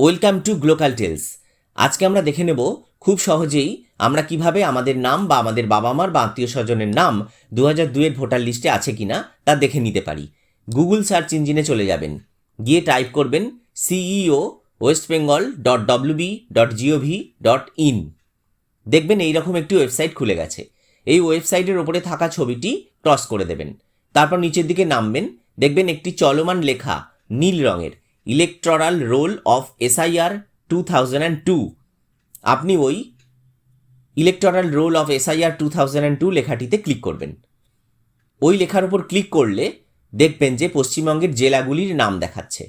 Welcome to Glocal tales. আজকে আমরা দেখে নেব খুব সহজেই আমরা কিভাবে আমাদের নাম বা আমাদের বাবা মার বা আত্মীয় স্বজনের নাম 2002-এর ভোটার লিস্টে আছে কিনা তা দেখে নিতে পারি। গুগল সার্চ ইঞ্জিনে চলে যাবেন, গিয়ে টাইপ করবেন ceo.westbengal.wb.gov.in। দেখবেন এইরকম একটি ওয়েবসাইট খুলে গেছে। এই ওয়েবসাইটের ওপরে থাকা ছবিটি ক্রস করে দেবেন, তারপর নিচের দিকে নামবেন, দেখবেন একটি চলমান লেখা নীল রঙের ইলেকট্রাল রোল অফ SIR 2002। আপনি ওই ইলেকট্রাল রোল অফ SIR 2002 লেখাটিতে ক্লিক করবেন। ওই লেখার উপর ক্লিক করলে দেখবেন যে পশ্চিমবঙ্গের জেলাগুলির নাম দেখাচ্ছে।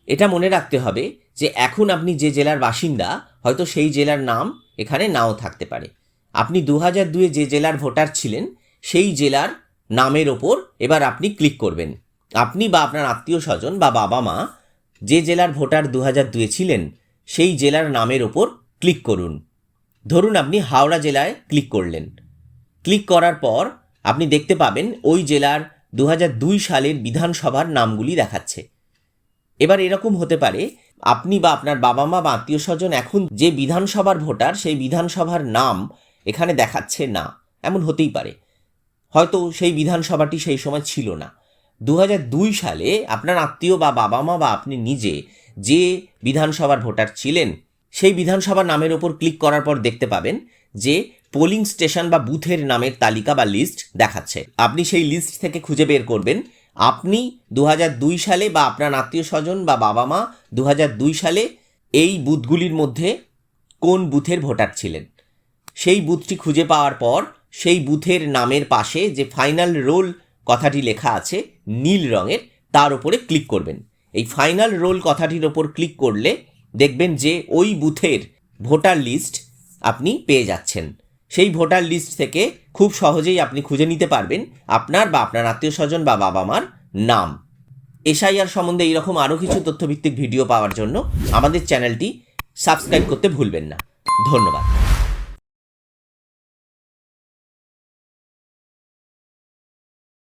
এটা মনে রাখতে হবে যে এখন আপনি যে জেলার বাসিন্দা হয়তো সেই জেলার নাম এখানে নাও থাকতে পারে। আপনি 2002-এ যে জেলার ভোটার ছিলেন সেই জেলার নামের ওপর এবার আপনি ক্লিক করবেন। আপনি বা আপনার আত্মীয় স্বজন বা বাবা মা যে জেলার ভোটার 2002-এ ছিলেন সেই জেলার নামের ওপর ক্লিক করুন। ধরুন আপনি হাওড়া জেলায় ক্লিক করলেন। ক্লিক করার পর আপনি দেখতে পাবেন ওই জেলার 2002 সালের বিধানসভার নামগুলি দেখাচ্ছে। এবার এরকম হতে পারে আপনি বা আপনার বাবা মা বা আত্মীয় স্বজন এখন যে বিধানসভার ভোটার সেই বিধানসভার নাম এখানে দেখাচ্ছে না, এমন হতেই পারে। হয়তো সেই বিধানসভাটি সেই সময় ছিল না। 2002 সালে আপনার আত্মীয় বা বাবা মা বা আপনি নিজে যে বিধানসভার ভোটার ছিলেন সেই বিধানসভার নামের ওপর ক্লিক করার পর দেখতে পাবেন যে পোলিং স্টেশন বা বুথের নামের তালিকা বা লিস্ট দেখাচ্ছে। আপনি সেই লিস্ট থেকে খুঁজে বের করবেন আপনি 2002 সালে বা আপনার আত্মীয় স্বজন বা বাবা মা 2002 সালে এই বুথগুলির মধ্যে কোন বুথের ভোটার ছিলেন। সেই বুথটি খুঁজে পাওয়ার পর সেই বুথের নামের পাশে যে ফাইনাল রোল কথাটি লেখা আছে নীল রঙের, তার উপরে ক্লিক করবেন। এই ফাইনাল রোল কথাটির ওপর ক্লিক করলে দেখবেন যে ওই বুথের ভোটার লিস্ট আপনি পেয়ে যাচ্ছেন। সেই ভোটার লিস্ট থেকে খুব সহজেই আপনি খুঁজে নিতে পারবেন আপনার বা আপনার আত্মীয় স্বজন বা বাবা মার নাম। SIR সম্বন্ধে এইরকম আরও কিছু তথ্যভিত্তিক ভিডিও পাওয়ার জন্য আমাদের চ্যানেলটি সাবস্ক্রাইব করতে ভুলবেন না। ধন্যবাদ।